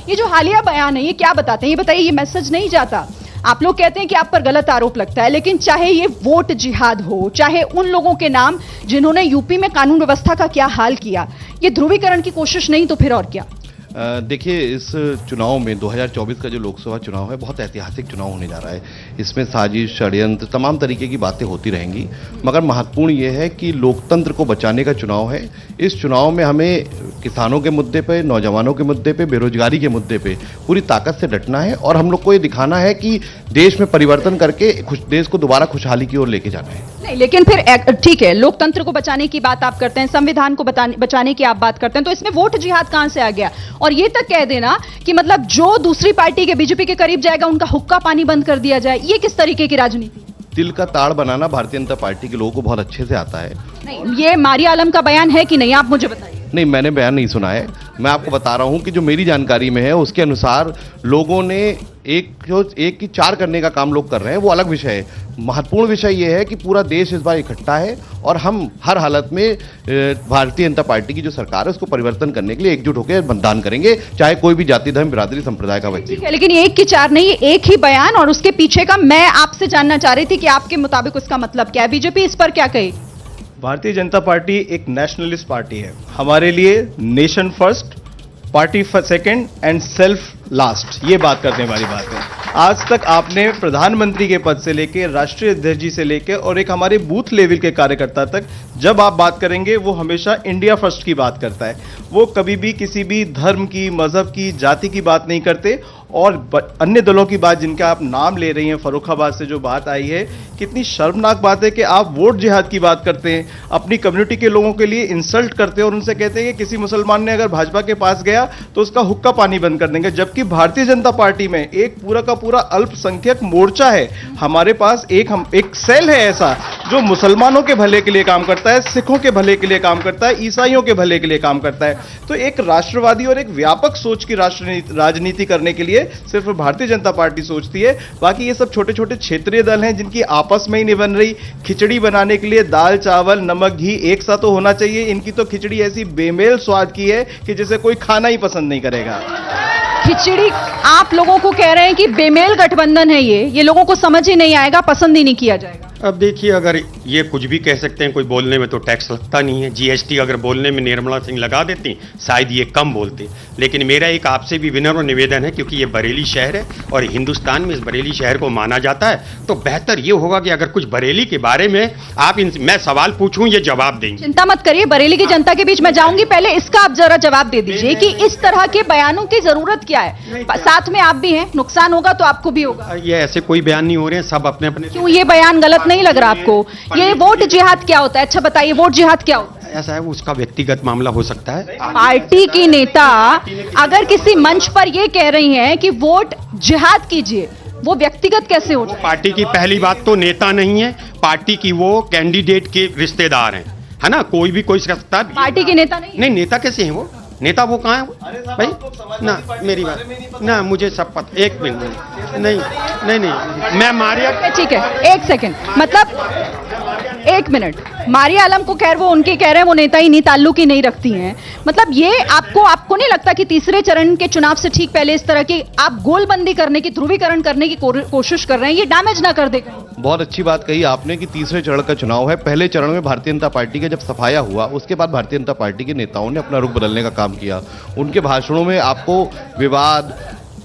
ये जो हालिया बयान है ये क्या बताते हैं? ये बताइए, ये मैसेज नहीं जाता? आप लोग कहते हैं कि आप पर गलत आरोप लगता है, लेकिन चाहे ये वोट जिहाद हो, चाहे उन लोगों के नाम जिन्होंने यूपी में कानून व्यवस्था का क्या हाल किया, ये ध्रुवीकरण की कोशिश नहीं तो फिर और क्या? देखिए, इस चुनाव में 2024 का जो लोकसभा चुनाव है बहुत ऐतिहासिक चुनाव होने जा रहा है। इसमें साजिश, षड्यंत्र, तमाम तरीके की बातें होती रहेंगी, मगर महत्वपूर्ण ये है कि लोकतंत्र को बचाने का चुनाव है। इस चुनाव में हमें किसानों के मुद्दे पे, नौजवानों के मुद्दे पे, बेरोजगारी के मुद्दे पे पूरी ताकत से डटना है और हम लोग को ये दिखाना है कि देश में परिवर्तन करके देश को दोबारा खुशहाली की ओर लेके जाना है। नहीं, लेकिन फिर ठीक है, लोकतंत्र को बचाने की बात आप करते हैं, संविधान को बचाने की आप बात करते हैं, तो इसमें वोट जिहाद कहां से आ गया? और ये तक कह देना कि मतलब जो दूसरी पार्टी के, बीजेपी के करीब जाएगा उनका हुक्का पानी बंद कर दिया जाए, ये किस तरीके की राजनीति? तिल का ताड़ बनाना भारतीय जनता पार्टी के लोगों को बहुत अच्छे से आता है। नहीं, ये मारिया आलम का बयान है कि नहीं, आप मुझे बताइए। नहीं, मैंने बयान नहीं सुना है। मैं आपको बता रहा हूं कि जो मेरी जानकारी में है उसके अनुसार लोगों ने एक की चार करने का काम लोग कर रहे हैं, वो अलग विषय है। महत्वपूर्ण विषय ये है कि पूरा देश इस बार इकट्ठा है और हम हर हालत में भारतीय जनता पार्टी की जो सरकार है उसको परिवर्तन करने के लिए एकजुट होकर मतदान करेंगे, चाहे कोई भी जाति, धर्म, बिरादरी, संप्रदाय का व्यक्ति हो। लेकिन एक की चार नहीं, एक ही बयान, और उसके पीछे का मैं आपसे जानना चाह रही थी कि आपके मुताबिक उसका मतलब क्या है? बीजेपी इस पर क्या कहे? भारतीय जनता पार्टी एक नेशनलिस्ट पार्टी है। हमारे लिए nation first, party second and self last, ये बात करने वाली बात है। आज तक आपने प्रधानमंत्री के पद से लेके राष्ट्रीय अध्यक्ष जी से लेके और एक हमारे बूथ लेवल के कार्यकर्ता तक जब आप बात करेंगे वो हमेशा इंडिया फर्स्ट की बात करता है। वो कभी भी किसी भी धर्म की, मजहब की, जाति की बात नहीं करते। और अन्य दलों की बात जिनका आप नाम ले रही हैं, फर्रुखाबाद से जो बात आई है, कितनी शर्मनाक बात है कि आप वोट जिहाद की बात करते हैं, अपनी कम्युनिटी के लोगों के लिए इंसल्ट करते हैं और उनसे कहते हैं कि किसी मुसलमान ने अगर भाजपा के पास गया तो उसका हुक्का पानी बंद कर देंगे। जबकि भारतीय जनता पार्टी में एक पूरा का पूरा अल्पसंख्यक मोर्चा है। हमारे पास एक सेल है ऐसा जो मुसलमानों के भले के लिए काम करता है, सिखों के भले के लिए काम करता है, ईसाइयों के भले के लिए काम करता है। तो एक राष्ट्रवादी और एक व्यापक सोच की राजनीति करने के लिए सिर्फ भारतीय जनता पार्टी सोचती है। बाकी ये सब छोटे छोटे क्षेत्रीय दल हैं जिनकी आपस में ही नहीं बन रही। खिचड़ी बनाने के लिए दाल, चावल, नमक, घी एक साथ तो होना चाहिए। इनकी तो खिचड़ी ऐसी बेमेल स्वाद की है कि जिसे कोई खाना ही पसंद नहीं करेगा। खिचड़ी आप लोगों को कह रहे हैं कि बेमेल गठबंधन है, ये लोगों को समझ ही नहीं आएगा, पसंद ही नहीं किया जाएगा। अब देखिए, अगर ये कुछ भी कह सकते हैं, कोई बोलने में तो टैक्स लगता नहीं है। जीएसटी अगर बोलने में निर्मला सिंह लगा देती शायद ये कम बोलते। लेकिन मेरा एक आपसे भी विनम्र निवेदन है, क्योंकि ये बरेली शहर है और हिंदुस्तान में इस बरेली शहर को माना जाता है, तो बेहतर ये होगा कि अगर कुछ बरेली के बारे में आप मैं सवाल पूछूं, ये जवाब देंगे। चिंता मत करिए, बरेली की जनता के बीच में जाऊंगी, पहले इसका आप जरा जवाब दे दीजिए कि इस तरह के बयानों की जरूरत क्या है? साथ में आप भी हैं, नुकसान होगा तो आपको भी होगा। ये ऐसे कोई बयान नहीं हो रहे हैं, सब अपने अपने। क्यों ये बयान गलत नहीं लग रहा आपको? ये वोट जिहाद क्या होता है? अच्छा बताइए, वोट जिहाद क्या होता है? ऐसा है, उसका व्यक्तिगत मामला हो सकता है। पार्टी की नेता अगर किसी मंच पर यह कह रही हैं कि वोट जिहाद कीजिए, वो व्यक्तिगत कैसे हो जाए? पार्टी की पहली बात तो नेता नहीं है, पार्टी की वो कैंडिडेट के रिश्तेदार हैं, है ना? कोई भी कोई सकता है। पार्टी के नेता नहीं नेता कैसे हैं वो? नेता वो कहाँ है भाई? ना मेरी बात ना, मुझे सब पता। एक मिनट, नहीं, मैं मारिया। ठीक है, एक सेकंड, मतलब एक मिनट। मारिया आलम को खैर वो उनके कह रहे हैं वो नेता ही नहीं, ताल्लुक ही नहीं रखती हैं। मतलब ये आपको नहीं लगता कि तीसरे चरण के चुनाव से ठीक पहले इस तरह की आप गोलबंदी करने की, ध्रुवीकरण करने की कोशिश कर रहे हैं, ये डैमेज ना कर देगा? बहुत अच्छी बात कही आपने कि तीसरे चरण का चुनाव है। पहले चरण में भारतीय जनता पार्टी का जब सफाया हुआ, उसके बाद भारतीय जनता पार्टी के नेताओं ने अपना रुख बदलने का काम किया। उनके भाषणों में आपको विवाद,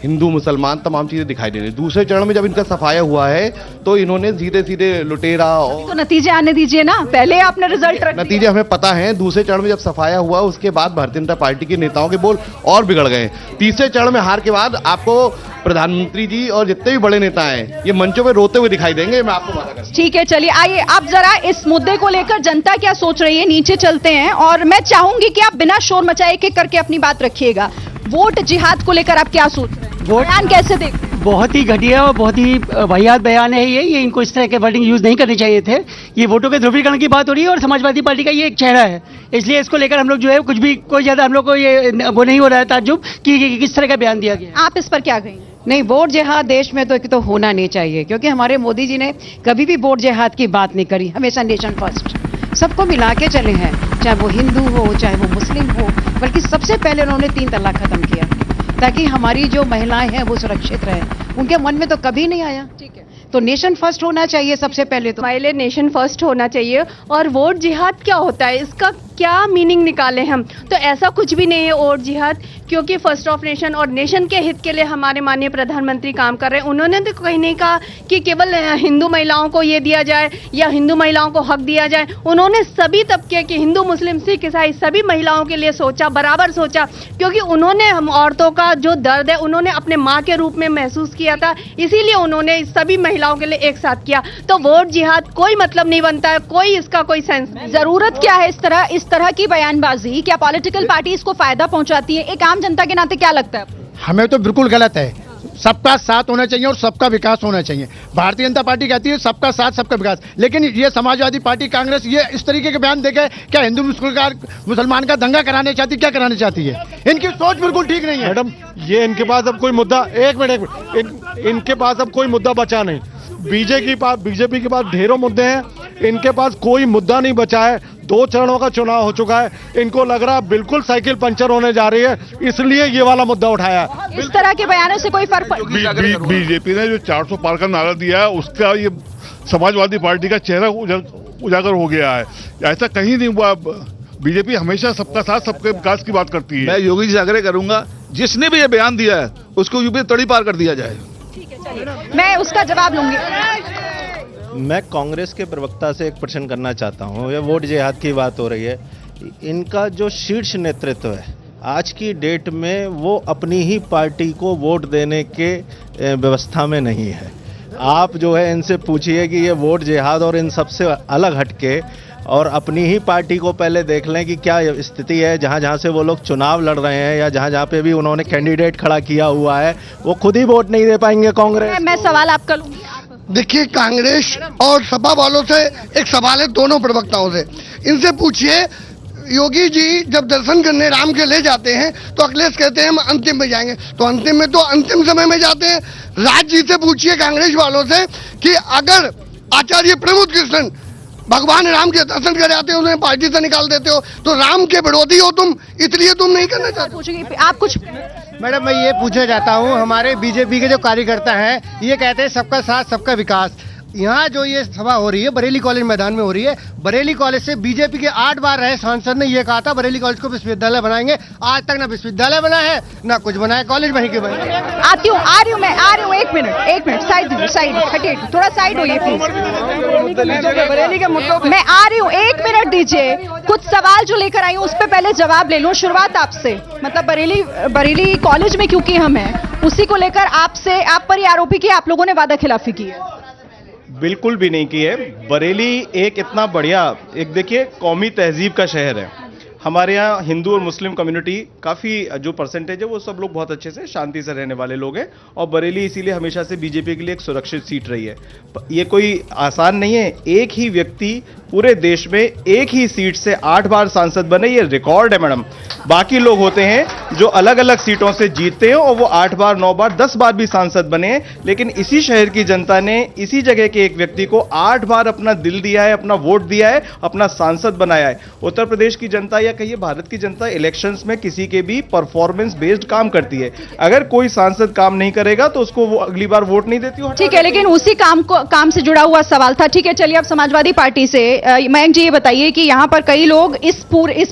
हिंदू मुसलमान तमाम चीजें दिखाई दे रही। दूसरे चरण में जब इनका सफाया हुआ है तो इन्होंने सीधे सीधे लुटेरा और तो नतीजे आने दीजिए ना, पहले आपने रिजल्ट रख नतीजे हमें पता है। दूसरे चरण में जब सफाया हुआ उसके बाद भारतीय जनता पार्टी के नेताओं के बोल और बिगड़ गए। तीसरे चरण में हार के बाद आपको प्रधानमंत्री जी और जितने भी बड़े नेता हैं ये मंचों में रोते हुए दिखाई देंगे, मैं आपको वादा करता हूं। ठीक है, चलिए आइए अब जरा इस मुद्दे को लेकर जनता क्या सोच रही है नीचे चलते हैं, और मैं चाहूंगी कि आप बिना शोर मचाए एक एक करके अपनी बात रखिएगा। वोट जिहाद को लेकर आप क्या सोच रहे हैं? बयान कैसे देख? बहुत ही घटिया और बहुत ही वाहियात बयान है ये इनको इस तरह के वर्डिंग यूज नहीं करने चाहिए थे। ये वोटों के ध्रुवीकरण की बात हो रही है और समाजवादी पार्टी का ये एक चेहरा है, इसलिए इसको लेकर हम लोग जो है कुछ भी कोई ज्यादा हम लोग को ये वो नहीं हो रहा है ताज्जुब कि किस तरह का बयान दिया गया। आप इस पर क्या कहेंगे? नहीं, वोट जिहाद देश में तो होना नहीं चाहिए, क्योंकि हमारे मोदी जी ने कभी भी वोट जिहाद की बात नहीं करी। हमेशा नेशन फर्स्ट, सबको मिला के चले हैं, चाहे वो हिंदू हो चाहे वो मुस्लिम हो। बल्कि सबसे पहले उन्होंने 3 तलाक खत्म किया। ताकि हमारी जो महिलाएं हैं वो सुरक्षित रहें। उनके मन में तो कभी नहीं आया। ठीक है, तो नेशन फर्स्ट होना चाहिए सबसे पहले तो। हमारे लिए नेशन फर्स्ट होना चाहिए। और वोट जिहाद क्या होता है, इसका क्या मीनिंग निकाले हम? तो ऐसा कुछ भी नहीं है वोट जिहाद, क्योंकि फर्स्ट ऑफ नेशन और नेशन के हित के लिए हमारे माननीय प्रधानमंत्री काम कर रहे हैं। उन्होंने तो कहीं नहीं कहा कि केवल हिंदू महिलाओं को ये दिया जाए या हिंदू महिलाओं को हक दिया जाए। उन्होंने सभी तबके की, हिंदू मुस्लिम सिख ईसाई सभी महिलाओं के लिए सोचा, बराबर सोचा, क्योंकि उन्होंने हम औरतों का जो दर्द है उन्होंने अपने माँ के रूप में महसूस किया था, इसीलिए उन्होंने सभी महिलाओं के लिए एक साथ किया। तो वोट जिहाद कोई मतलब नहीं बनता है, कोई इसका कोई सेंस नहीं। जरूरत क्या है इस तरह की बयानबाजी? क्या पॉलिटिकल पार्टीज को फायदा पहुंचाती है? एक आम जनता के नाते क्या लगता है? हमें तो बिल्कुल गलत है। सबका साथ होना चाहिए और सबका विकास होना चाहिए। भारतीय जनता पार्टी कहती है सबका साथ सबका विकास, लेकिन ये समाजवादी पार्टी कांग्रेस ये इस तरीके के बयान देकर क्या हिंदू मुसलमान का दंगा कराने चाहती, क्या कराने चाहती है? इनकी सोच बिल्कुल ठीक नहीं है। मैडम, ये इनके पास अब कोई मुद्दा, एक मिनट, इनके पास अब कोई मुद्दा बचा नहीं। बीजेपी के पास ढेरों मुद्दे हैं, इनके पास कोई मुद्दा नहीं बचा है। 2 चरणों का चुनाव हो चुका है, इनको लग रहा है बिल्कुल साइकिल पंचर होने जा रही है, इसलिए ये वाला मुद्दा उठाया। इस तरह के बयानों से कोई फर्क बीजेपी ने जो 400 पार का नारा दिया है उसका ये समाजवादी पार्टी का चेहरा उजागर हो गया है। ऐसा कहीं नहीं हुआ। बीजेपी हमेशा सबका साथ सबके विकास की बात करती है। मैं योगी जी से आग्रह करूंगा, जिसने भी ये बयान दिया है उसको यूपी तड़ी पार कर दिया जाए। मैं उसका जवाब लूंगी। मैं कांग्रेस के प्रवक्ता से एक प्रश्न करना चाहता हूँ। ये वोट जिहाद की बात हो रही है, इनका जो शीर्ष नेतृत्व है आज की डेट में वो अपनी ही पार्टी को वोट देने के व्यवस्था में नहीं है। आप जो है इनसे पूछिए कि ये वोट जिहाद और इन सबसे अलग हटके और अपनी ही पार्टी को पहले देख लें कि क्या स्थिति है। जहाँ जहाँ से वो लोग चुनाव लड़ रहे हैं या जहाँ जहाँ पे भी उन्होंने कैंडिडेट खड़ा किया हुआ है, वो खुद ही वोट नहीं दे पाएंगे कांग्रेस। मैं सवाल आपका लूंगी। देखिए, कांग्रेस और सपा वालों से एक सवाल है, दोनों प्रवक्ताओं से। इनसे पूछिए, योगी जी जब दर्शन करने राम के ले जाते हैं तो अखिलेश कहते हैं हम अंतिम में जाएंगे, तो अंतिम में तो अंतिम समय में जाते हैं। राज जी से पूछिए, कांग्रेस वालों से, कि अगर आचार्य प्रमोद कृष्णन भगवान राम के दर्शन कर आते हो, उन्हें पार्टी से निकाल देते हो, तो राम के विरोधी हो तुम, इसलिए तुम नहीं करना चाहते। पूछेंगे आप कुछ? मैडम, मैं ये पूछना चाहता हूँ, हमारे बीजेपी के जो कार्यकर्ता हैं ये कहते हैं सबका साथ सबका विकास। यहाँ जो ये सभा हो रही है बरेली कॉलेज मैदान में हो रही है, बरेली कॉलेज से बीजेपी के 8 बार रहे सांसद ने ये कहा था बरेली कॉलेज को विश्वविद्यालय बनाएंगे। आज तक ना विश्वविद्यालय बना है ना कुछ बना है, कॉलेज वहीं के बने। आ रही हूँ, एक मिनट, साइड हटिए, थोड़ा साइड होइए प्लीज। मैं आ रही हूँ, 1 मिनट दीजिए। कुछ सवाल जो लेकर आई हूँ उस पर पहले जवाब ले लूँ। शुरुआत आपसे, मतलब बरेली कॉलेज में क्योंकि हम हैं, उसी को लेकर आपसे, आप पर ये आरोपी की आप लोगों ने वादा खिलाफी की है। बिल्कुल भी नहीं की है। बरेली एक इतना बढ़िया, एक देखिए कौमी तहजीब का शहर है। हमारे यहाँ हिंदू और मुस्लिम कम्युनिटी काफ़ी जो परसेंटेज है वो सब लोग बहुत अच्छे से शांति से रहने वाले लोग हैं, और बरेली इसीलिए हमेशा से बीजेपी के लिए एक सुरक्षित सीट रही है। ये कोई आसान नहीं है। एक ही व्यक्ति पूरे देश में एक ही सीट से 8 बार सांसद बने, ये रिकॉर्ड है मैडम। बाकी लोग होते हैं जो अलग अलग सीटों से जीतते हैं और वो 8 बार 9 बार 10 बार भी सांसद बने हैं, लेकिन इसी शहर की जनता ने इसी जगह के एक व्यक्ति को 8 बार अपना दिल दिया है, अपना वोट दिया है, अपना सांसद बनाया है। उत्तर प्रदेश की जनता या कहिए भारत की जनता इलेक्शंस में किसी के भी परफॉर्मेंस बेस्ड काम करती है। अगर कोई सांसद काम नहीं करेगा तो उसको वो अगली बार वोट नहीं देती। ठीक है, लेकिन उसी काम से जुड़ा हुआ सवाल था। ठीक है, चलिए अब समाजवादी पार्टी से मयंक जी ये बताइए कि यहाँ पर कई लोग इस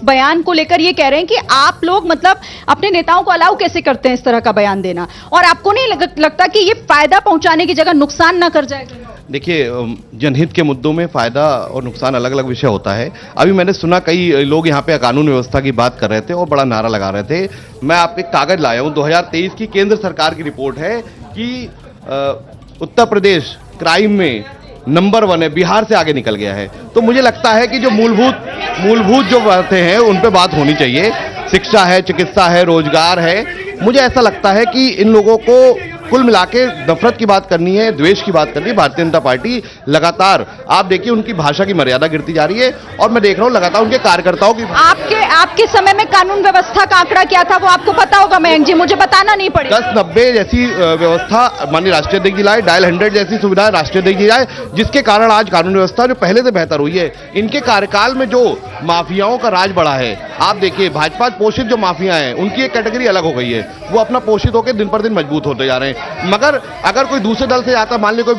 बयान को लेकर ये कह रहे हैं कि आप लोग मतलब अपने नेताओं को अलाउ कैसे करते हैं इस तरह का बयान देना, और आपको नहीं लगता कि ये फायदा पहुंचाने की जगह नुकसान ना कर जाएगा? देखिए, जनहित के मुद्दों में फायदा और नुकसान अलग अलग विषय होता है। अभी मैंने सुना कई लोग यहाँ पे कानून व्यवस्था की बात कर रहे थे और बड़ा नारा लगा रहे थे। मैं आपको एक कागज लाया हूँ, 2023 की केंद्र सरकार की रिपोर्ट है कि उत्तर प्रदेश क्राइम में नंबर 1 है, बिहार से आगे निकल गया है। तो मुझे लगता है कि जो मूलभूत जो बातें हैं उन पे बात होनी चाहिए। शिक्षा है, चिकित्सा है, रोजगार है। मुझे ऐसा लगता है कि इन लोगों को कुल मिला के नफरत की बात करनी है, द्वेष की बात करनी है, भारतीय जनता पार्टी लगातार आप देखिए उनकी भाषा की मर्यादा गिरती जा रही है और मैं देख रहा हूं लगातार उनके कार्यकर्ताओं की। आपके समय में कानून व्यवस्था का आंकड़ा क्या था वो आपको पता होगा मयंक जी, मुझे बताना नहीं पड़ेगा। 10-90 जैसी व्यवस्था माननीय राष्ट्रीय अध्यक्ष जी लाए, डायल 100 जैसी सुविधाएं राष्ट्रीय अध्यक्ष जी लाए, जिसके कारण आज कानून व्यवस्था जो पहले से बेहतर हुई है। इनके कार्यकाल में जो माफियाओं का राज बढ़ा है, आप देखिए भाजपा पोषित जो माफिया हैं उनकी एक कैटेगरी अलग हो गई है, वो अपना पोषित होकर दिन पर दिन मजबूत होते जा रहे हैं। मगर अगर कोई दूसरे दल से आता, मान ली कोई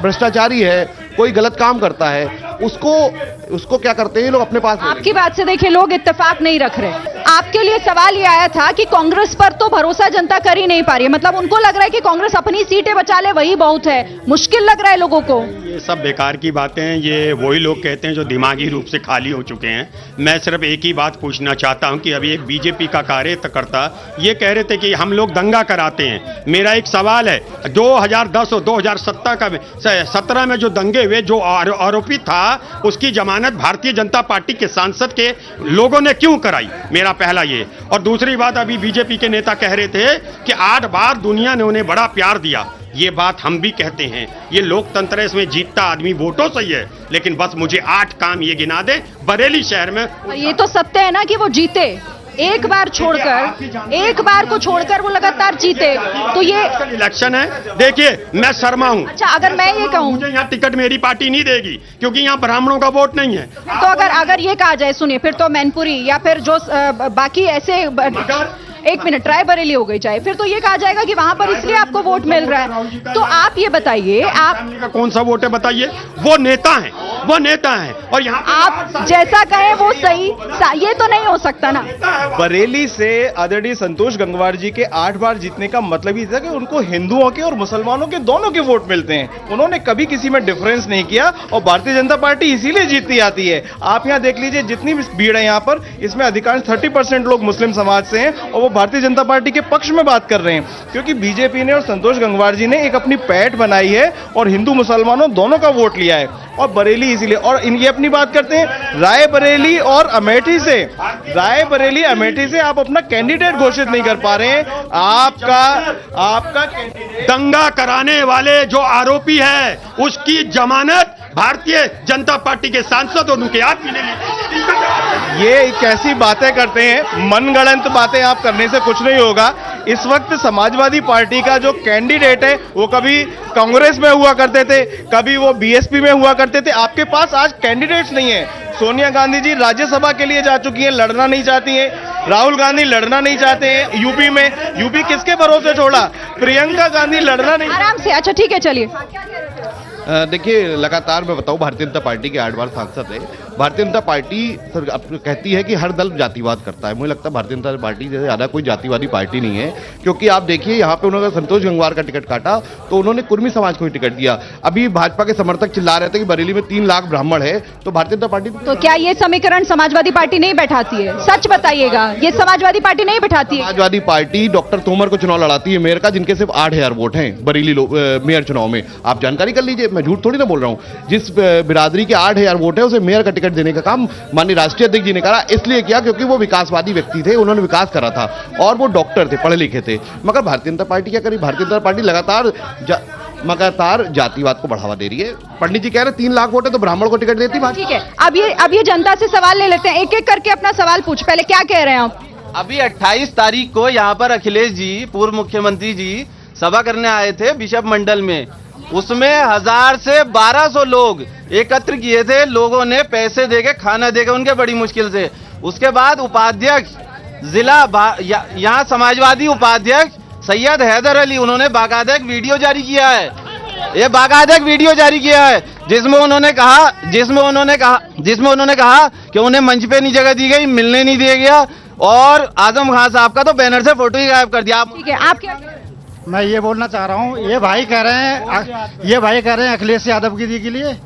भ्रष्टाचारी है, कोई गलत काम करता है, उसको क्या करते हैं लोग अपने पास। आपकी बात से देखिए लोग इत्तेफाक नहीं रख रहे। आपके लिए सवाल ये आया था कि कांग्रेस पर तो भरोसा जनता कर ही नहीं पा रही है, मतलब उनको लग रहा है कि कांग्रेस अपनी सीटें बचा ले वही बहुत है, मुश्किल लग रहा है लोगों को। ये सब बेकार की बातें हैं, ये वही लोग कहते हैं जो दिमागी रूप से खाली हो चुके हैं। मैं सिर्फ एक ही बात पूछना चाहता हूं कि अभी एक बीजेपी का कार्यकर्ता ये कह रहे थे कि हम लोग दंगा कराते हैं। मेरा एक सवाल है, 2010 और 2017 में जो दंगे हुए, जो आरोपी था उसकी जमानत भारतीय जनता पार्टी के सांसद के लोगों ने क्यों कराई? मेरा पहला ये। और दूसरी बात, अभी बीजेपी के नेता कह रहे थे कि 8 बार दुनिया ने उन्हें बड़ा प्यार दिया। ये बात हम भी कहते हैं, ये लोकतंत्र है, इसमें जीतता आदमी वोटों से ही है, लेकिन बस मुझे 8 काम ये गिना दे बरेली शहर में। ये तो सत्य है ना कि वो जीते, एक बार को छोड़कर वो लगातार जीते, तो ये इलेक्शन है। देखिए मैं शर्मा हूं। अच्छा, अगर मैं ये कहूं, मुझे यहाँ टिकट मेरी पार्टी नहीं देगी क्योंकि यहाँ ब्राह्मणों का वोट नहीं है। तो अगर ये कहा जाए, सुनिए, फिर तो मैनपुरी या फिर जो बाकी ऐसे एक मिनट रायबरेली हो गई चाहे, फिर तो ये कहा जाएगा कि वहां पर इसलिए आपको वोट मिल रहा है। तो आप ये बताइए, आप कौन सा वोट है बताइए? वो नेता हैं, वो नेता हैं, और यहाँ आप जैसा कहें वो सही, ये तो नहीं हो सकता ना। बरेली से आदरणीय संतोष गंगवार जी के 8 बार जीतने का मतलब ही था कि उनको हिंदुओं के और मुसलमानों के दोनों के वोट मिलते हैं। उन्होंने कभी किसी में डिफरेंस नहीं किया और भारतीय जनता पार्टी इसीलिए जीतती आती है। आप यहाँ देख लीजिए जितनी भी भीड़ है यहाँ पर, इसमें अधिकांश 30% लोग मुस्लिम समाज से हैं और वो भारतीय जनता पार्टी के पक्ष में बात कर रहे हैं, क्योंकि बीजेपी ने और संतोष गंगवार जी ने एक अपनी पैठ बनाई है और हिंदू मुसलमानों दोनों का वोट लिया है। और बरेली इसीलिए, और इनकी अपनी बात करते हैं रायबरेली और अमेठी से, रायबरेली अमेठी से आप अपना कैंडिडेट घोषित नहीं कर पा रहे हैं। आपका दंगा कराने वाले जो आरोपी है उसकी जमानत भारतीय जनता पार्टी के सांसद और उनके आदमी ने ली। ये कैसी बातें करते हैं, मनगढ़ंत बातें आप करने से कुछ नहीं होगा। इस वक्त समाजवादी पार्टी का जो कैंडिडेट है वो कभी कांग्रेस में हुआ करते थे, कभी वो बीएसपी में हुआ करते थे। आपके पास आज कैंडिडेट्स नहीं है। सोनिया गांधी जी राज्यसभा के लिए जा चुकी हैं, लड़ना नहीं चाहती हैं। राहुल गांधी लड़ना नहीं चाहते हैं यूपी में। यूपी किसके भरोसे छोड़ा? प्रियंका गांधी लड़ना नहीं। आराम से, अच्छा ठीक है, चलिए। देखिए लगातार मैं बताऊं, भारतीय जनता पार्टी के 8 बार सांसद है। भारतीय जनता पार्टी कहती है कि हर दल जातिवाद करता है। मुझे लगता है भारतीय जनता पार्टी से ज्यादा कोई जातिवादी पार्टी नहीं है, क्योंकि आप देखिए यहाँ पे उन्होंने संतोष गंगवार का टिकट काटा तो उन्होंने कुर्मी समाज को ही टिकट दिया। अभी भाजपा के समर्थक चिल्ला रहे थे कि बरेली में 3 लाख ब्राह्मण है, तो भारतीय जनता पार्टी तो क्या ये समीकरण समाजवादी पार्टी नहीं बैठाती है? सच बताइएगा, ये समाजवादी पार्टी नहीं बैठाती है? समाजवादी पार्टी डॉक्टर तोमर को चुनाव लड़ाती है मेयर का, जिनके सिर्फ 8000 वोट हैं बरेली मेयर चुनाव में। आप जानकारी कर लीजिए, मैं झूठ थोड़ी ना बोल रहा हूं। जिस बिरादरी के 8000 वोट है उसे मेयर का टिकट देने का काम माननीय राष्ट्रीय अध्यक्ष जी ने करा। इसलिए किया क्योंकि वो विकासवादी व्यक्ति थे, उन्होंने विकास करा था और वो डॉक्टर थे, पढ़े लिखे थे। मगर भारतीय जनता पार्टी क्या करी? भारतीय जनता पार्टी लगातार जातिवाद को बढ़ावा दे रही है। पंडित जी कह रहे 3 लाख वोट है तो ब्राह्मण को टिकट देती बात। ठीक है, अब ये जनता से सवाल ले लेते हैं, एक एक करके अपना सवाल पूछ। पहले क्या कह रहे हैं आप? अभी 28 तारीख को यहाँ पर अखिलेश जी, पूर्व मुख्यमंत्री जी, सभा करने आए थे बिशप मंडल में। उसमें 1000 से 1200 लोग एकत्र किए थे। लोगों ने पैसे देके, खाना देके उनके बड़ी मुश्किल से। उसके बाद उपाध्यक्ष जिला यहाँ समाजवादी उपाध्यक्ष सैयद हैदर अली, उन्होंने बाकायदा एक वीडियो जारी किया है। ये बाकायदा एक वीडियो जारी किया है जिसमें उन्होंने कहा कि उन्हें मंच पे नहीं जगह दी गई, मिलने नहीं दिया गया, और आजम खान साहब का तो बैनर से फोटो ही गायब कर दिया। ठीक है, आप क्या? मैं ये बोलना चाह रहा हूँ, ये भाई कह रहे हैं अखिलेश यादव जी के लिए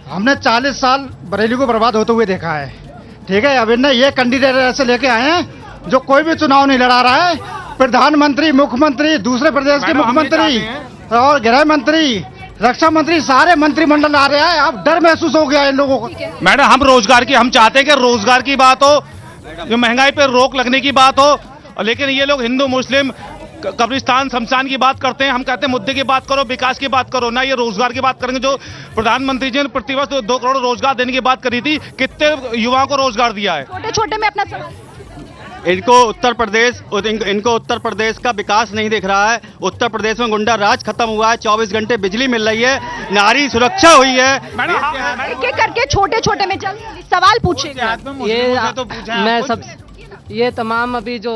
हमने 40 साल बरेली को बर्बाद होते हुए देखा है। ठीक है, अब इन्हें ये कैंडिडेट ऐसे लेके आए हैं जो कोई भी चुनाव नहीं लड़ा रहा है। प्रधानमंत्री, मुख्यमंत्री, दूसरे प्रदेश के मुख्यमंत्री और गृह मंत्री, रक्षा मंत्री, सारे मंत्रिमंडल आ रहे हैं। अब डर महसूस हो गया इन लोगों को। मैडम, हम चाहते हैं कि रोजगार की बात हो, जो महंगाई पर रोक लगने की बात हो, लेकिन ये लोग हिंदू मुस्लिम कब्रिस्तान शमशान की बात करते हैं। हम कहते हैं मुद्दे की बात करो, विकास की बात करो, ना ये रोजगार की बात करेंगे। जो प्रधानमंत्री जी ने प्रतिवर्ष 2 करोड़ रोजगार देने की बात करी थी, कितने युवाओं को रोजगार दिया है? छोटे छोटे में अपना सवाल। इनको उत्तर प्रदेश का विकास नहीं दिख रहा है। उत्तर प्रदेश में गुंडा राज खत्म हुआ है, 24 घंटे बिजली मिल रही है, नारी सुरक्षा हुई है। एक एक करके छोटे छोटे में जल्दी सवाल पूछेगा। ये तमाम अभी जो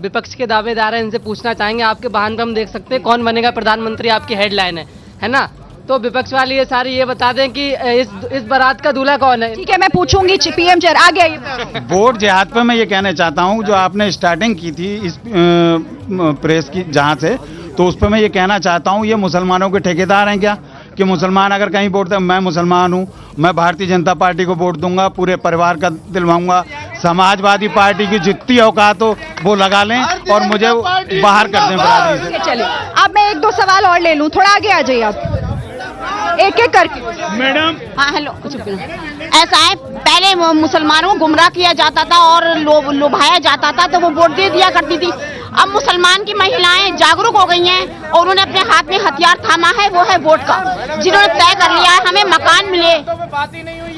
विपक्ष के दावेदार हैं इनसे पूछना चाहेंगे। आपके बयान पर हम देख सकते हैं कौन बनेगा प्रधानमंत्री, आपकी हेडलाइन है ना? तो विपक्ष वाले ये सारे ये बता दें कि इस बारात का दूल्हा कौन है। ठीक है, मैं पूछूंगी। पीएम चेयर आ गया। वोट जिहाद पे मैं ये कहना चाहता हूँ, जो आपने स्टार्टिंग की थी इस प्रेस की जहाँ से, तो उस पर मैं ये कहना चाहता हूँ, ये मुसलमानों के ठेकेदार हैं क्या? कि मुसलमान अगर कहीं वोट दें, मैं मुसलमान हूँ, मैं भारतीय जनता पार्टी को वोट दूंगा, पूरे परिवार का दिलवाऊंगा। समाजवादी पार्टी की जितनी औकात हो वो लगा लें और मुझे बाहर कर दें बरादरी से। चलिए, अब मैं 1-2 सवाल और ले लूं, थोड़ा आगे आ जाइए आप, एक एक करके। मैडम, हाँ हेलो, ऐसा है, पहले मुसलमानों को गुमराह किया जाता था और लुभाया जाता था तो वो वोट दे दिया करती थी। अब मुसलमान की महिलाएं जागरूक हो गई हैं और उन्होंने अपने हाथ में हथियार थामा है, वो है वोट का। जिन्होंने तय कर लिया है हमें मकान मिले,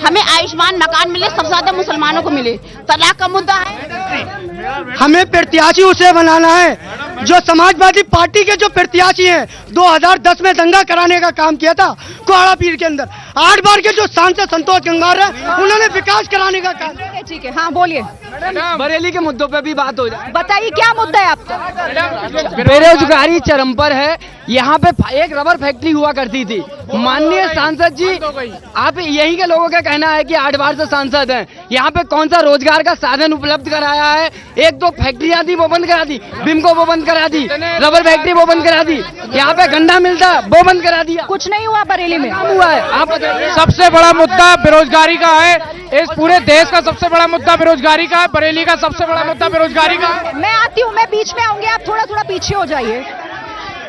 हमें आयुष्मान मकान मिले, सबसे ज्यादा मुसलमानों को मिले। तलाक का मुद्दा है, हमें प्रत्याशी उसे बनाना है जो समाजवादी पार्टी के जो प्रत्याशी हैं। 2010 में दंगा कराने का काम किया था कोहाड़ा पीर के अंदर। 8 बार के जो सांसद संतोष गंगवार है उन्होंने विकास कराने का काम। ठीक है, हाँ बोलिए। बरेली के मुद्दों पे भी बात हो जाए। बताइए क्या मुद्दा है आपका? बेरोजगारी चरम पर है। यहाँ पे एक रबर फैक्ट्री हुआ करती थी। माननीय सांसद जी, आप यहीं के लोगों का कहना है कि 8 बार से सांसद हैं, यहाँ पे कौन सा रोजगार का साधन उपलब्ध कराया है? 1-2 फैक्ट्रियां थी वो बंद करा दी, बिमको वो बंद करा दी, रबर फैक्ट्री वो बंद करा दी, यहाँ पे गन्ना मिलता वो बंद करा दिया। कुछ नहीं हुआ बरेली में? काम हुआ है, आप बताइए। सबसे बड़ा मुद्दा बेरोजगारी का है। इस पूरे देश का सबसे बड़ा मुद्दा बेरोजगारी का है। बरेली का सबसे बड़ा मुद्दा बेरोजगारी का है। मैं आती हूँ, मैं बीच में आऊंगी, आप थोड़ा पीछे हो जाइए।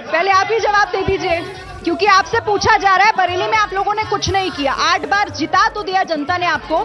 पहले आप ही जवाब दे दीजिए, क्योंकि आपसे पूछा जा रहा है बरेली में आप लोगों ने कुछ नहीं किया। 8 बार जिता तो दिया जनता ने आपको,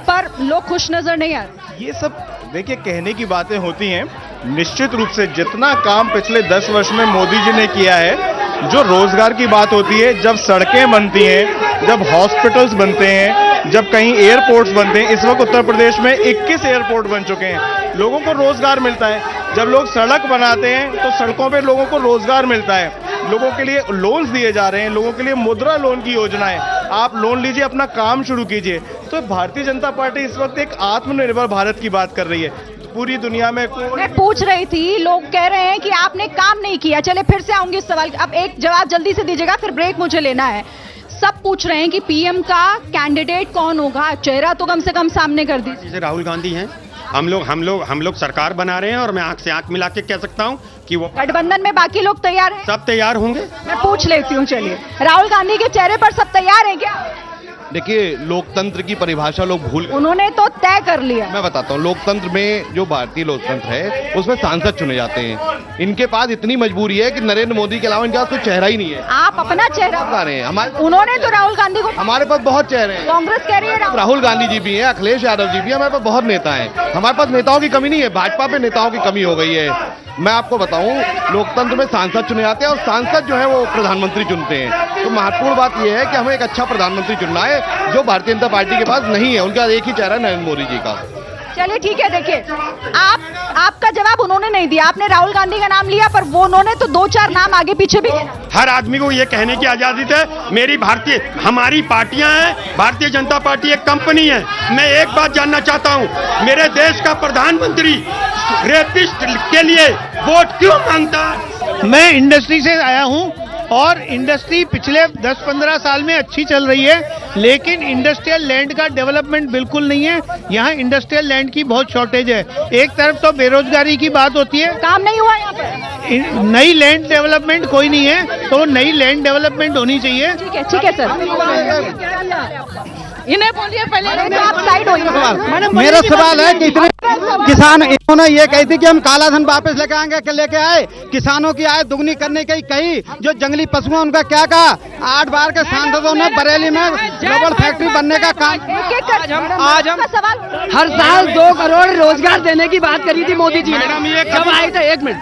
पर लोग खुश नजर नहीं आ रहे। ये सब देखिए कहने की बातें होती हैं। निश्चित रूप से जितना काम पिछले 10 वर्ष में मोदी जी ने किया है, जो रोजगार की बात होती है, जब सड़कें बनती हैं, जब हॉस्पिटल्स बनते हैं, जब कहीं एयरपोर्ट्स बनते हैं, इस वक्त उत्तर प्रदेश में 21 एयरपोर्ट बन चुके हैं, लोगों को रोजगार मिलता है। जब लोग सड़क बनाते हैं तो सड़कों पे लोगों को रोजगार मिलता है, लोगों के लिए लोन्स दिए जा रहे हैं, लोगों के लिए मुद्रा लोन की योजना है। आप लोन लीजिए, अपना काम शुरू कीजिए। तो भारतीय जनता पार्टी इस वक्त एक आत्मनिर्भर भारत की बात कर रही है। पूरी दुनिया में मैं पूछ रही थी, लोग कह रहे हैं कि आपने काम नहीं किया। चले फिर से आऊंगी इस सवाल। अब एक जवाब जल्दी से दीजिएगा, फिर ब्रेक मुझे लेना है। सब पूछ रहे हैं कि पीएम का कैंडिडेट कौन होगा, चेहरा तो कम से कम सामने कर दीजिए। जैसे राहुल गांधी हैं, हम लोग सरकार बना रहे हैं और मैं आंख से आंख मिला के कह सकता हूं कि वो गठबंधन में बाकी लोग तैयार हैं? सब तैयार होंगे। मैं पूछ लेती हूँ। चलिए, राहुल गांधी के चेहरे पर सब तैयार हैं क्या? देखिए, लोकतंत्र की परिभाषा लोग भूल गए। उन्होंने तो तय कर लिया। मैं बताता हूँ, लोकतंत्र में जो भारतीय लोकतंत्र है उसमें सांसद चुने जाते हैं। इनके पास इतनी मजबूरी है कि नरेंद्र मोदी के अलावा इनके पास कोई चेहरा ही नहीं है। आप अपना चेहरा बता रहे हैं। उन्होंने तो राहुल गांधी को, हमारे पास बहुत चेहरे हैं। कांग्रेस कह रही है राहुल गांधी जी भी हैं, अखिलेश यादव जी भी हैं, हमारे पास बहुत नेता हैं। हमारे पास नेताओं की कमी नहीं है, भाजपा पे नेताओं की कमी हो गई है। मैं आपको बताऊं, लोकतंत्र में सांसद चुने जाते हैं और सांसद जो है वो प्रधानमंत्री चुनते हैं। तो महत्वपूर्ण बात यह है कि हमें एक अच्छा प्रधानमंत्री चुनना है, जो भारतीय जनता पार्टी के पास नहीं है। उनका एक ही चेहरा है, नरेंद्र मोदी जी का। चलिए ठीक है, देखिए आपका जवाब उन्होंने नहीं दिया। आपने राहुल गांधी का नाम लिया, पर वो उन्होंने तो 2-4 नाम आगे पीछे भी। हर आदमी को ये कहने की आजादी है, हमारी पार्टियां हैं, भारतीय जनता पार्टी एक कंपनी है। मैं एक बात जानना चाहता हूं, मेरे देश का प्रधानमंत्री रेपिस्ट के लिए वोट क्यों मांगता है? मैं इंडस्ट्री से आया हूं और इंडस्ट्री पिछले 10-15 साल में अच्छी चल रही है, लेकिन इंडस्ट्रियल लैंड का डेवलपमेंट बिल्कुल नहीं है। यहाँ इंडस्ट्रियल लैंड की बहुत शॉर्टेज है। एक तरफ तो बेरोजगारी की बात होती है, काम नहीं हुआ यहाँ पे। नई लैंड डेवलपमेंट कोई नहीं है, तो नई लैंड डेवलपमेंट होनी चाहिए। ठीक है सर। इन्हें बोलिए पहले। आप साइड हो। मेरा सवाल है कि इतने किसान इन्होंने ये कही थी कि हम काला धन वापस लेके आएंगे, लेके आए। किसानों की आय दुगनी करने की कही। जो जंगली पशु हैं उनका क्या कहा? 8 बार के सांसदों ने बरेली में रबड़ फैक्ट्री बनने का काम। आज हम सवाल हर साल 2 करोड़ रोजगार देने की बात करी थी मोदी जी ने। मैडम, ये जब आए थे 1 मिनट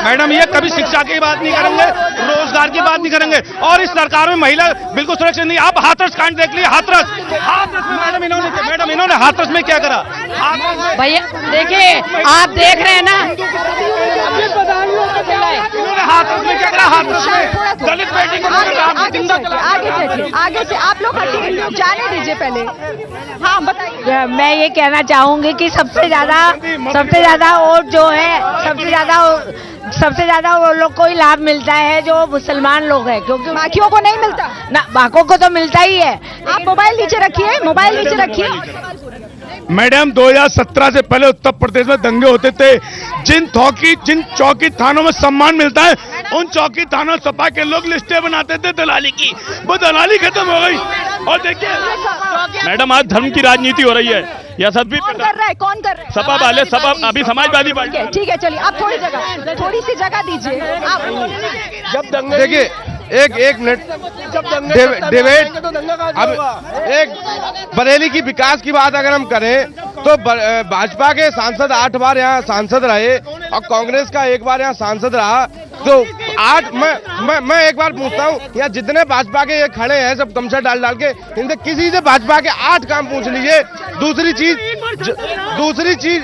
मैडम, ये कभी शिक्षा की बात नहीं करेंगे, रोजगार की बात नहीं करेंगे, और इस सरकार में महिला बिल्कुल सुरक्षित नहीं। आप हाथरस कांड देख लिए, हाथरस में मैडम इन्होंने हाथरस में क्या करा? भैया देखिए, आप देख रहे हैं ना, इन्होंने हाथरस में क्या करा? हाथरस में दलित बेटी को आगे से आप लोग हटिए, जाने दीजिए पहले। हाँ बताइए। मैं ये कहना चाहूंगी कि सबसे ज्यादा वोट जो है, सबसे ज्यादा वो लोग को ही लाभ मिलता है जो मुसलमान लोग हैं, क्योंकि बाकियों को नहीं मिलता ना, बाकों को तो मिलता ही है। आप मोबाइल नीचे रखिए, मोबाइल नीचे रखिए। मैडम 2017 से पहले उत्तर प्रदेश में दंगे होते थे। जिन चौकी थानों में सम्मान मिलता है, उन चौकी थानों सपा के लोग लिस्टें बनाते थे दलाली की। वो दलाली खत्म हो गई। और देखिए मैडम, आज धर्म की राजनीति हो रही है। यह सब भी कौन कर रहा है? कौन कर रहा है? सपा वाले, सपा अभी समाजवादी पार्टी। ठीक है, चलिए आप थोड़ी सी जगह दीजिए। जब दंगे, देखिए एक मिनट, डिबेट, अब एक बरेली की विकास की बात अगर हम करें तो भाजपा के सांसद 8 बार यहाँ सांसद रहे और कांग्रेस का 1 बार यहाँ सांसद रहा। तो 8 मैं एक बार पूछता हूँ, यहाँ जितने भाजपा के ये खड़े हैं सब गमछा डाल के, इनसे किसी से भाजपा के 8 काम पूछ लीजिए। दूसरी चीज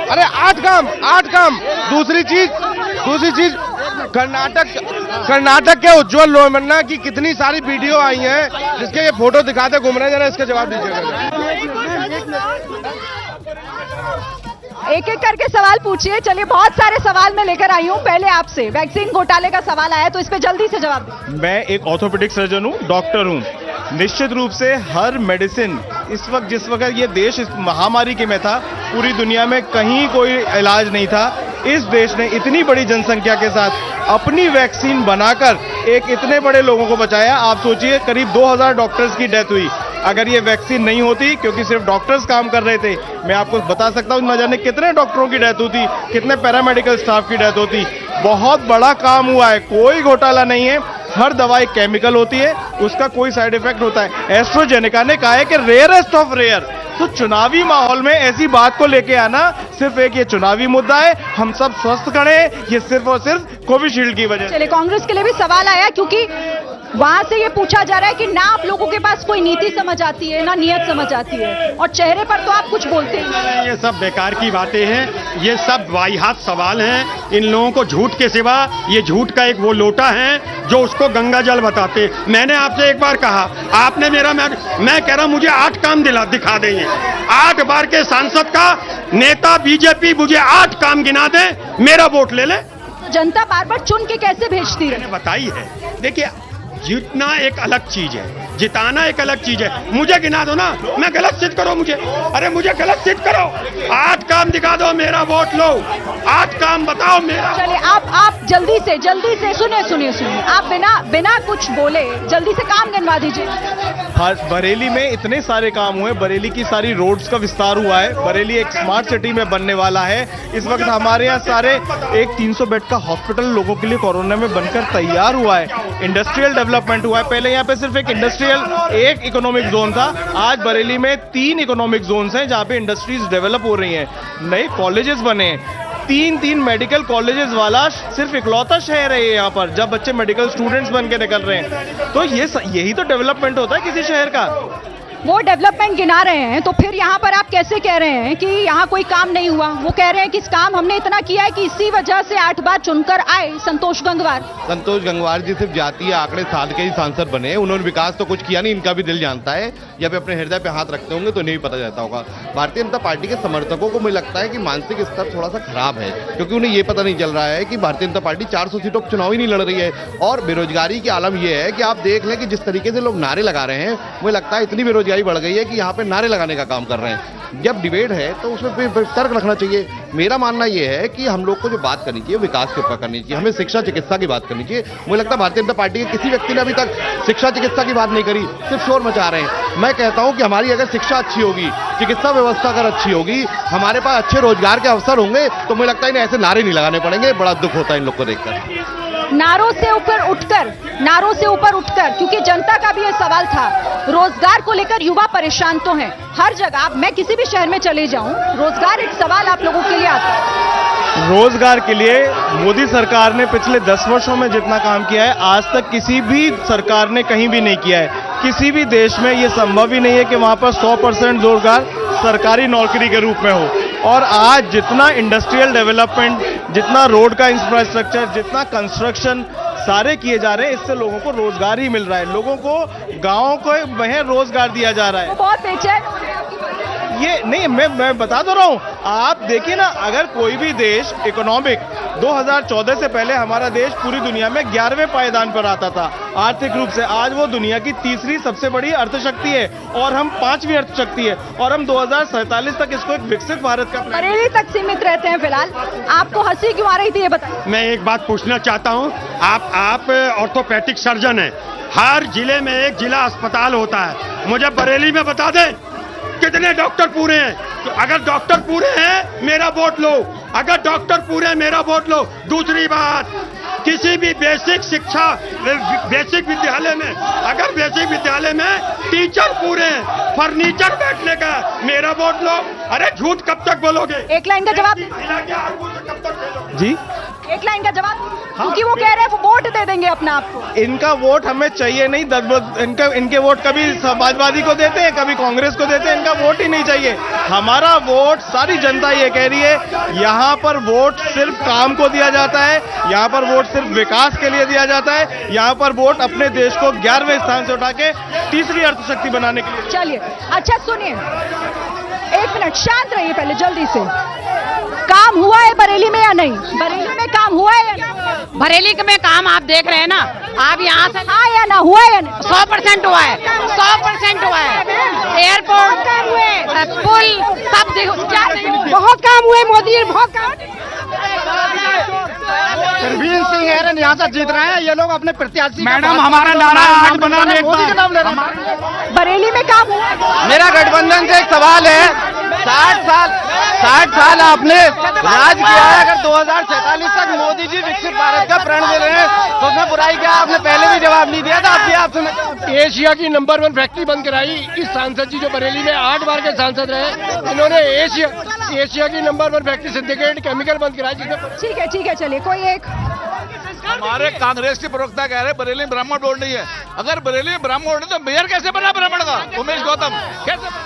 अरे 8 काम। दूसरी चीज कर्नाटक के उज्जवल लोमन्ना की कितनी सारी वीडियो आई हैं जिसके ये फोटो दिखाते घूम रहे हैं, जरा इसका जवाब दीजिएगा। एक एक करके सवाल पूछिए। चलिए, बहुत सारे सवाल मैं लेकर आई हूँ। पहले आपसे वैक्सीन घोटाले का सवाल आया, तो इस पे जल्दी से जवाब दीजिए। मैं एक ऑर्थोपेडिक सर्जन हूँ, डॉक्टर हूँ। निश्चित रूप से हर मेडिसिन जिस वक्त ये देश इस महामारी के में था, पूरी दुनिया में कहीं कोई इलाज नहीं था। इस देश ने इतनी बड़ी जनसंख्या के साथ अपनी वैक्सीन बनाकर एक इतने बड़े लोगों को बचाया। आप सोचिए, करीब 2000 डॉक्टर्स की डेथ हुई। अगर ये वैक्सीन नहीं होती, क्योंकि सिर्फ डॉक्टर्स काम कर रहे थे, मैं आपको बता सकता हूँ न जाने कितने डॉक्टरों की डेथ होती, कितने पैरामेडिकल स्टाफ की डेथ होती। बहुत बड़ा काम हुआ है, कोई घोटाला नहीं है। हर दवाई केमिकल होती है, उसका कोई साइड इफेक्ट होता है। एस्ट्राजेनेका ने कहा है कि रेयरेस्ट ऑफ रेयर। तो चुनावी माहौल में ऐसी बात को लेके आना सिर्फ एक ये चुनावी मुद्दा है। हम सब स्वस्थ खड़े हैं, ये सिर्फ और सिर्फ कोविशील्ड की वजह से। चलिए, कांग्रेस के लिए भी सवाल आया, क्योंकि वहां से ये पूछा जा रहा है कि ना आप लोगों के पास कोई नीति समझ आती है, ना नियत समझ आती है, और चेहरे पर तो आप कुछ बोलते हैं। ये सब बेकार की बातें हैं, ये सब वाहियात सवाल हैं। इन लोगों को झूठ के सिवा ये झूठ का एक वो लोटा है जो उसको गंगा जल बताते। मैंने आपसे एक बार कहा, आपने मैं कह रहा हूं मुझे 8 काम दिखा देंगे। 8 बार के सांसद का नेता बीजेपी मुझे 8 काम गिना दे, मेरा वोट ले ले। जनता बार बार चुन के कैसे भेजती है? मैंने बताई है। देखिए, जीतना एक अलग चीज है, जिताना एक अलग चीज है। मुझे गिना दो ना, मैं गलत सिद्ध करो मुझे। अरे मुझे गलत सिद्ध करो, 8 काम दिखा दो, मेरा वोट लो। 8 काम बताओ मेरा। चलिए, आप जल्दी से सुनिए। आप बिना कुछ बोले जल्दी से काम गिनवा दीजिए। बरेली में इतने सारे काम हुए, बरेली की सारी रोड्स का विस्तार हुआ है, बरेली एक स्मार्ट सिटी में बनने वाला है। इस वक्त हमारे यहाँ सारे एक 300 बेड का हॉस्पिटल लोगों के लिए कोरोना में बनकर तैयार हुआ है। इंडस्ट्रियल डेवलपमेंट हुआ है। पहले यहाँ पे सिर्फ एक इकोनॉमिक जोन था, आज बरेली में 3 इकोनॉमिक जोन्स हैं जहाँ पे इंडस्ट्रीज डेवलप हो रही हैं, नए कॉलेजेस बने हैं। 3 मेडिकल कॉलेजेस वाला सिर्फ इकलौता शहर है यहाँ पर, जब बच्चे मेडिकल स्टूडेंट्स बन के निकल रहे हैं। तो यही तो डेवलपमेंट होता है किसी शहर का। वो डेवलपमेंट गिना रहे हैं, तो फिर यहाँ पर आप कैसे कह रहे हैं कि यहाँ कोई काम नहीं हुआ? वो कह रहे हैं कि इस काम हमने इतना किया है कि इसी वजह से 8 बार चुनकर आए संतोष गंगवार जी सिर्फ जातीय आंकड़े साध के ही सांसद बने, उन्होंने विकास तो कुछ किया नहीं। इनका भी दिल जानता है, जब अपने हृदय पे हाथ रखते होंगे तो नहीं पता जाता होगा। भारतीय जनता पार्टी के समर्थकों को मुझे लगता है कि मानसिक स्तर थोड़ा सा खराब है, क्योंकि उन्हें ये पता नहीं चल रहा है कि भारतीय जनता पार्टी 400 सीटों पर चुनाव ही नहीं लड़ रही है। और बेरोजगारी की आलम यह है कि आप देख लें कि जिस तरीके से लोग नारे लगा रहे हैं, मुझे लगता है इतनी बेरोजगारी महंगाई बढ़ गई है कि यहाँ पे नारे लगाने का काम कर रहे हैं। जब डिबेट है तो उसमें फिर तर्क रखना चाहिए। मेरा मानना यह है कि हम लोग को जो बात करनी चाहिए विकास के ऊपर करनी चाहिए, हमें शिक्षा चिकित्सा की बात करनी चाहिए। मुझे लगता है भारतीय जनता पार्टी के किसी व्यक्ति ने अभी तक शिक्षा चिकित्सा की बात नहीं करी, सिर्फ शोर मचा रहे हैं। मैं कहता हूं कि हमारी अगर शिक्षा अच्छी होगी, चिकित्सा व्यवस्था अगर अच्छी होगी, हमारे पास अच्छे रोजगार के अवसर होंगे, तो मुझे लगता है इन्हें ऐसे नारे नहीं लगाने पड़ेंगे। बड़ा दुख होता है इन लोग को देखकर। नारों से ऊपर उठकर, क्योंकि जनता का भी ये सवाल था। रोजगार को लेकर युवा परेशान तो हैं हर जगह। मैं किसी भी शहर में चले जाऊं, रोजगार एक सवाल आप लोगों के लिए आता है। रोजगार के लिए मोदी सरकार ने पिछले 10 वर्षों में जितना काम किया है, आज तक किसी भी सरकार ने कहीं भी नहीं किया है। किसी भी देश में ये संभव ही नहीं है कि वहां पर 100% रोजगार सरकारी नौकरी के रूप में हो। और आज जितना इंडस्ट्रियल डेवलपमेंट, जितना रोड का इंफ्रास्ट्रक्चर, जितना कंस्ट्रक्शन सारे किए जा रहे हैं, इससे लोगों को रोजगार ही मिल रहा है। लोगों को गाँव को वह रोजगार दिया जा रहा है। बहुत बेचैन ये नहीं, मैं बता तो रहा हूं। आप देखिए ना, अगर कोई भी देश इकोनॉमिक 2014 से पहले हमारा देश पूरी दुनिया में 11वें पायदान पर आता था आर्थिक रूप से। आज वो दुनिया की तीसरी सबसे बड़ी अर्थशक्ति है और हम 5वीं अर्थशक्ति है, और हम 2047 तक इसको एक विकसित भारत का बरेली तक सीमित रहते हैं फिलहाल। आपको हंसी क्यों आ रही थी ये बताइए। मैं एक बात पूछना चाहता हूं, आप ऑर्थोपेडिक सर्जन हैं, हर जिले में एक जिला अस्पताल होता है, मुझे बरेली में बता दें कितने डॉक्टर पूरे हैं। तो अगर डॉक्टर पूरे हैं मेरा वोट लो, अगर डॉक्टर पूरे हैं मेरा वोट लो। दूसरी बात, किसी भी बेसिक शिक्षा बेसिक विद्यालय में, अगर बेसिक विद्यालय में टीचर पूरे हैं, फर्नीचर बैठने का, मेरा वोट लो। अरे झूठ कब तक बोलोगे? एक लाइन का जवाब जी, एक लाइन का जवाब, क्योंकि वो कह रहे हैं वो वोट दे देंगे अपना आपको। इनका वोट हमें चाहिए नहीं। इनके वोट कभी समाजवादी को देते हैं, कभी कांग्रेस को देते हैं। इनका वोट ही नहीं चाहिए। हमारा वोट, सारी जनता ये कह रही है, यहाँ पर वोट सिर्फ काम को दिया जाता है, यहाँ पर वोट सिर्फ विकास के लिए दिया जाता है, यहाँ पर वोट अपने देश को 11वें स्थान से उठा के तीसरी अर्थशक्ति बनाने के लिए। चलिए, अच्छा सुनिए, 1 मिनट शांत रहिए पहले जल्दी से। काम हुआ है बरेली में या नहीं? बरेली में काम हुआ है या नहीं? बरेली में काम आप देख रहे हैं ना, आप यहाँ से हाँ या ना हुआ है या नहीं? 100% हुआ है, 100% हुआ है। एयरपोर्ट हुए, पुल सब देखो, बहुत काम हुए मोदी, बहुत काम। सरवीन सिंह हेरन यहाँ से जीत रहे हैं, ये लोग अपने प्रत्याशी। मैडम, हमारा नारा बनाने मोदी का नाम ले रहे हैं। बरेली में काम हुआ है? मेरा गठबंधन से एक सवाल है, 60 साल आपने राज किया है, अगर 2047 तक मोदी जी विकसित भारत का प्रण दे रहे हैं तो उसमें बुराई क्या? आपने पहले भी जवाब नहीं दिया था। आपसे एशिया की नंबर 1 फैक्ट्री बंद कराई इस सांसद जी जो बरेली में 8 बार के सांसद रहे, इन्होंने एशिया की नंबर 1 फैक्ट्री सिंडिकेट केमिकल बंद कराई, जिसमें ठीक है, चलिए कोई एक। हमारे कांग्रेस के प्रवक्ता कह रहे हैं बरेली में ब्राह्मण बोर्ड नहीं है। अगर बरेली में ब्राह्मण बोर्ड है तो मेयर कैसे बना ब्राह्मण का? उमेश गौतम कैसे?